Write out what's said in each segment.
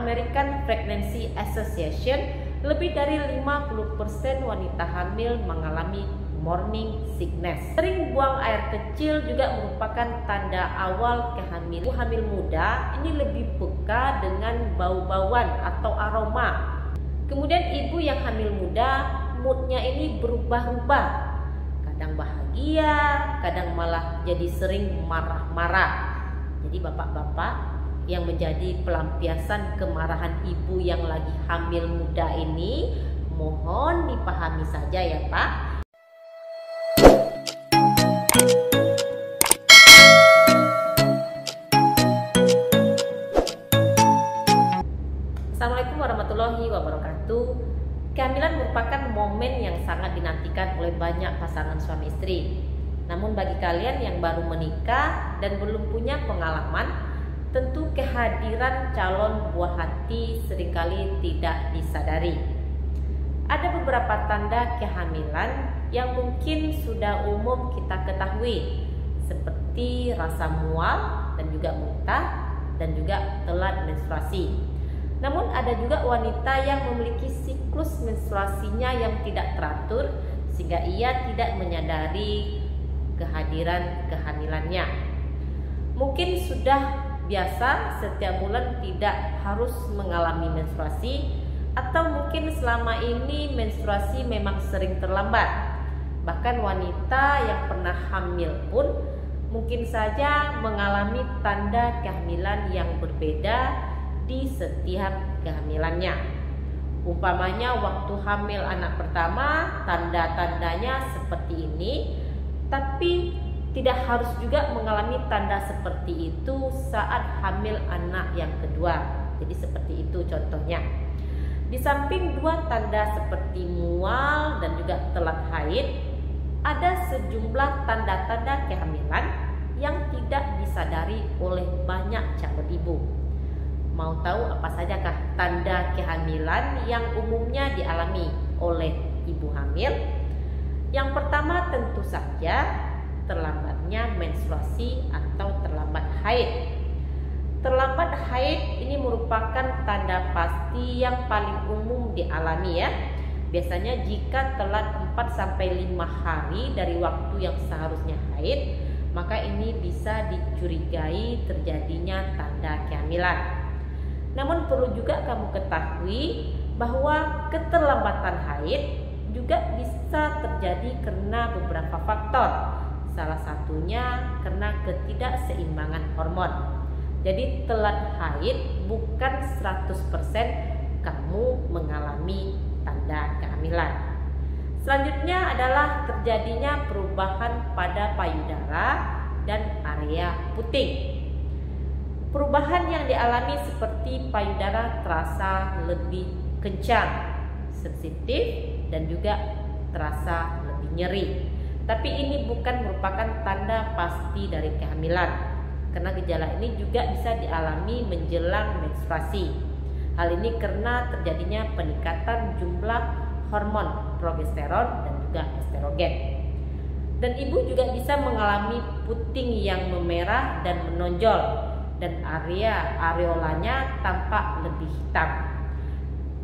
American Pregnancy Association, lebih dari 50% wanita hamil mengalami morning sickness. Sering buang air kecil juga merupakan tanda awal kehamilan. Ibu hamil muda ini lebih peka dengan bau-bauan atau aroma. Kemudian ibu yang hamil muda, moodnya ini berubah-ubah. Kadang bahagia, kadang malah jadi sering marah-marah. Jadi bapak-bapak yang menjadi pelampiasan kemarahan ibu yang lagi hamil muda ini, mohon dipahami saja ya Pak. Assalamualaikum warahmatullahi wabarakatuh. Kehamilan merupakan momen yang sangat dinantikan oleh banyak pasangan suami istri. Namun bagi kalian yang baru menikah dan belum punya pengalaman, tentu kehadiran calon buah hati seringkali tidak disadari. Ada beberapa tanda kehamilan yang mungkin sudah umum kita ketahui, seperti rasa mual dan juga muntah dan juga telat menstruasi. Namun ada juga wanita yang memiliki siklus menstruasinya yang tidak teratur sehingga ia tidak menyadari kehadiran kehamilannya. Mungkin sudah biasa setiap bulan tidak harus mengalami menstruasi, atau mungkin selama ini menstruasi memang sering terlambat. Bahkan wanita yang pernah hamil pun mungkin saja mengalami tanda kehamilan yang berbeda di setiap kehamilannya. Umpamanya waktu hamil anak pertama tanda-tandanya seperti ini, tapi tidak harus juga mengalami tanda seperti itu saat hamil anak yang kedua. Jadi seperti itu contohnya. Di samping dua tanda seperti mual dan juga telat haid, ada sejumlah tanda-tanda kehamilan yang tidak disadari oleh banyak calon ibu. Mau tahu apa sajakah tanda kehamilan yang umumnya dialami oleh ibu hamil? Yang pertama tentu saja terlambatnya menstruasi atau terlambat haid. Terlambat haid ini merupakan tanda pasti yang paling umum dialami ya. Biasanya jika telat 4-5 hari dari waktu yang seharusnya haid, maka ini bisa dicurigai terjadinya tanda kehamilan. Namun perlu juga kamu ketahui bahwa keterlambatan haid juga bisa terjadi karena beberapa faktor. Salah satunya karena ketidakseimbangan hormon. Jadi telat haid bukan 100% kamu mengalami tanda kehamilan. Selanjutnya adalah terjadinya perubahan pada payudara dan area puting. Perubahan yang dialami seperti payudara terasa lebih kencang, sensitif, dan juga terasa lebih nyeri. Tapi ini bukan merupakan tanda pasti dari kehamilan, karena gejala ini juga bisa dialami menjelang menstruasi. Hal ini karena terjadinya peningkatan jumlah hormon progesteron dan juga estrogen. Dan ibu juga bisa mengalami puting yang memerah dan menonjol, dan area areolanya tampak lebih hitam.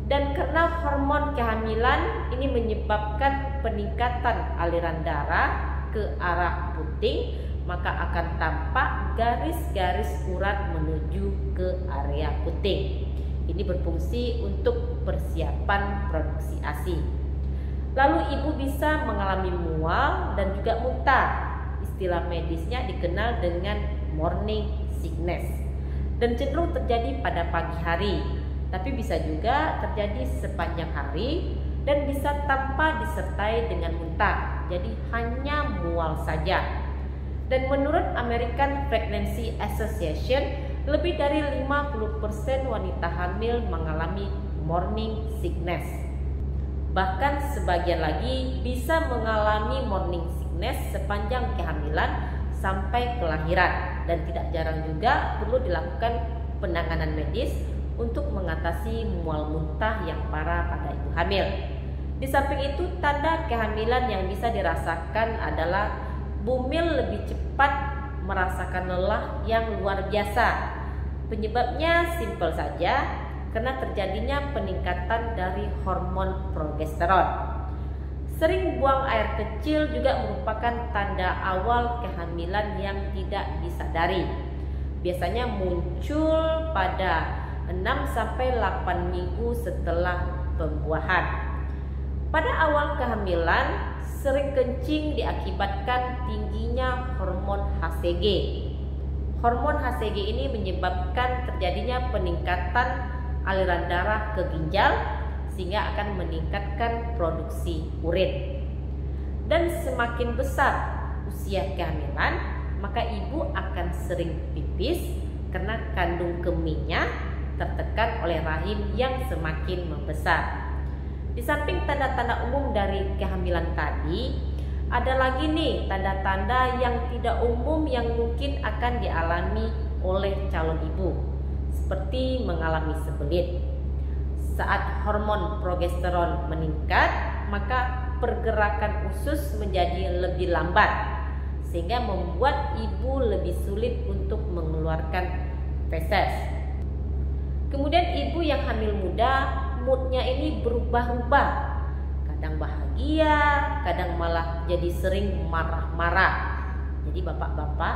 Dan karena hormon kehamilan ini menyebabkan peningkatan aliran darah ke arah puting, maka akan tampak garis-garis urat menuju ke area puting. Ini berfungsi untuk persiapan produksi ASI. Lalu ibu bisa mengalami mual dan juga muntah. Istilah medisnya dikenal dengan morning sickness, dan cenderung terjadi pada pagi hari, tapi bisa juga terjadi sepanjang hari dan bisa tanpa disertai dengan muntah, jadi hanya mual saja. Dan menurut American Pregnancy Association, lebih dari 50% wanita hamil mengalami morning sickness. Bahkan sebagian lagi bisa mengalami morning sickness sepanjang kehamilan sampai kelahiran, dan tidak jarang juga perlu dilakukan penanganan medis untuk mengatasi mual muntah yang parah pada ibu hamil. Di samping itu, tanda kehamilan yang bisa dirasakan adalah bumil lebih cepat merasakan lelah yang luar biasa. Penyebabnya simpel saja, karena terjadinya peningkatan dari hormon progesteron. Sering buang air kecil juga merupakan tanda awal kehamilan yang tidak disadari. Biasanya muncul pada 6-8 minggu setelah pembuahan. Pada awal kehamilan, sering kencing diakibatkan tingginya hormon HCG. Hormon HCG ini menyebabkan terjadinya peningkatan aliran darah ke ginjal sehingga akan meningkatkan produksi urin. Dan semakin besar usia kehamilan, maka ibu akan sering pipis karena kandung kemihnya tertekan oleh rahim yang semakin membesar. Di samping tanda-tanda umum dari kehamilan tadi, ada lagi nih tanda-tanda yang tidak umum yang mungkin akan dialami oleh calon ibu, seperti mengalami sembelit. Saat hormon progesteron meningkat, maka pergerakan usus menjadi lebih lambat, sehingga membuat ibu lebih sulit untuk mengeluarkan feses. Kemudian ibu yang hamil muda, moodnya ini berubah-ubah. Kadang bahagia, kadang malah jadi sering marah-marah. Jadi bapak-bapak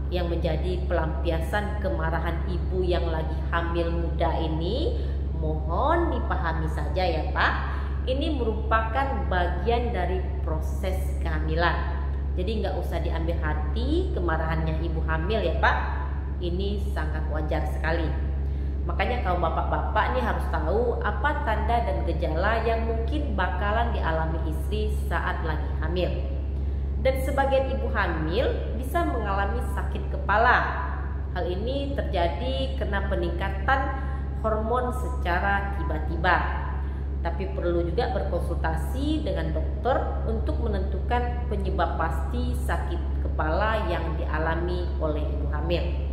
yang menjadi pelampiasan kemarahan ibu yang lagi hamil muda ini, mohon dipahami saja ya Pak. Ini merupakan bagian dari proses kehamilan. Jadi nggak usah diambil hati kemarahannya ibu hamil ya Pak. Ini sangat wajar sekali. Makanya kalau bapak-bapak nih harus tahu apa tanda dan gejala yang mungkin bakalan dialami istri saat lagi hamil. Dan sebagian ibu hamil bisa mengalami sakit kepala. Hal ini terjadi karena peningkatan hormon secara tiba-tiba. Tapi perlu juga berkonsultasi dengan dokter untuk menentukan penyebab pasti sakit kepala yang dialami oleh ibu hamil.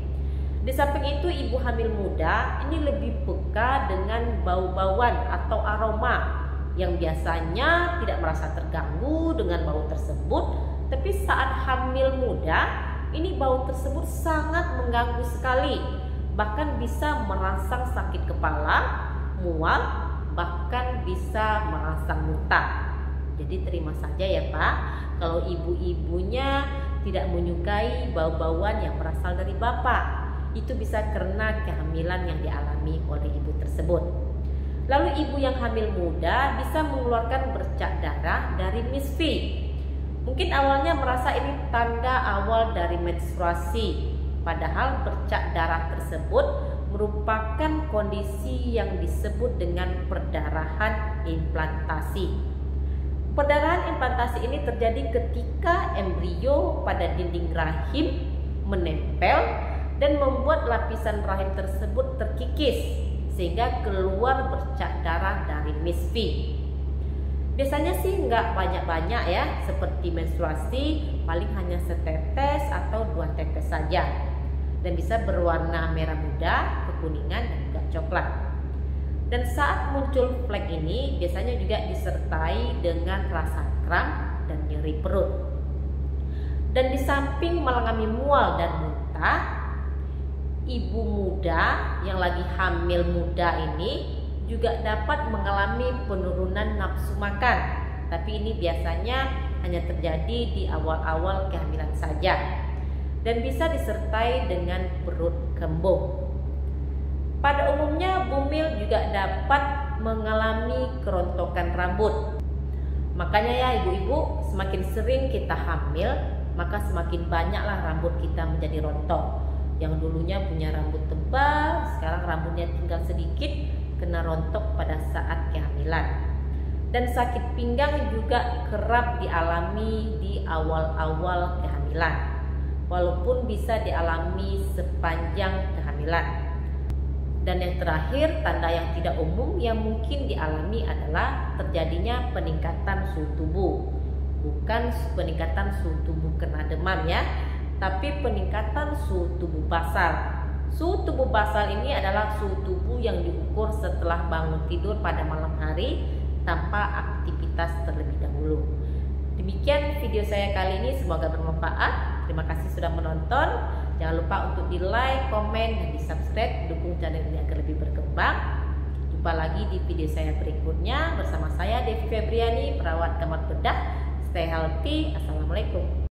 Di samping itu, ibu hamil muda ini lebih peka dengan bau-bauan atau aroma yang biasanya tidak merasa terganggu dengan bau tersebut, tapi saat hamil muda ini bau tersebut sangat mengganggu sekali. Bahkan bisa merangsang sakit kepala, mual, bahkan bisa merangsang muntah. Jadi terima saja ya Pak, kalau ibu-ibunya tidak menyukai bau-bauan yang berasal dari Bapak. Itu bisa karena kehamilan yang dialami oleh ibu tersebut. Lalu ibu yang hamil muda bisa mengeluarkan bercak darah dari misfi. Mungkin awalnya merasa ini tanda awal dari menstruasi. Padahal bercak darah tersebut merupakan kondisi yang disebut dengan perdarahan implantasi. Perdarahan implantasi ini terjadi ketika embrio pada dinding rahim menempel dan membuat lapisan rahim tersebut terkikis sehingga keluar bercak darah dari misfi. Biasanya sih nggak banyak-banyak ya, seperti menstruasi paling hanya setetes atau 2 tetes saja. Dan bisa berwarna merah muda, kekuningan, dan juga coklat. Dan saat muncul flek ini biasanya juga disertai dengan rasa kram dan nyeri perut. Dan di samping mengalami mual dan muntah, ibu muda yang lagi hamil muda ini juga dapat mengalami penurunan nafsu makan. Tapi ini biasanya hanya terjadi di awal-awal kehamilan saja. Dan bisa disertai dengan perut kembung. Pada umumnya bumil juga dapat mengalami kerontokan rambut. Makanya ya ibu-ibu, semakin sering kita hamil, maka semakin banyaklah rambut kita menjadi rontok. Yang dulunya punya rambut tebal, sekarang rambutnya tinggal sedikit, kena rontok pada saat kehamilan. Dan sakit pinggang juga kerap dialami di awal-awal kehamilan, walaupun bisa dialami sepanjang kehamilan. Dan yang terakhir, tanda yang tidak umum yang mungkin dialami adalah terjadinya peningkatan suhu tubuh. Bukan peningkatan suhu tubuh kena demam ya, tapi peningkatan suhu tubuh basal. Suhu tubuh basal ini adalah suhu tubuh yang diukur setelah bangun tidur pada malam hari tanpa aktivitas terlebih dahulu. Demikian video saya kali ini, semoga bermanfaat. Terima kasih sudah menonton. Jangan lupa untuk di like, komen, dan di subscribe, dukung channel ini agar lebih berkembang. lagi di video saya berikutnya bersama saya Devi Febriani, perawat kamar bedah. Stay healthy. Assalamualaikum.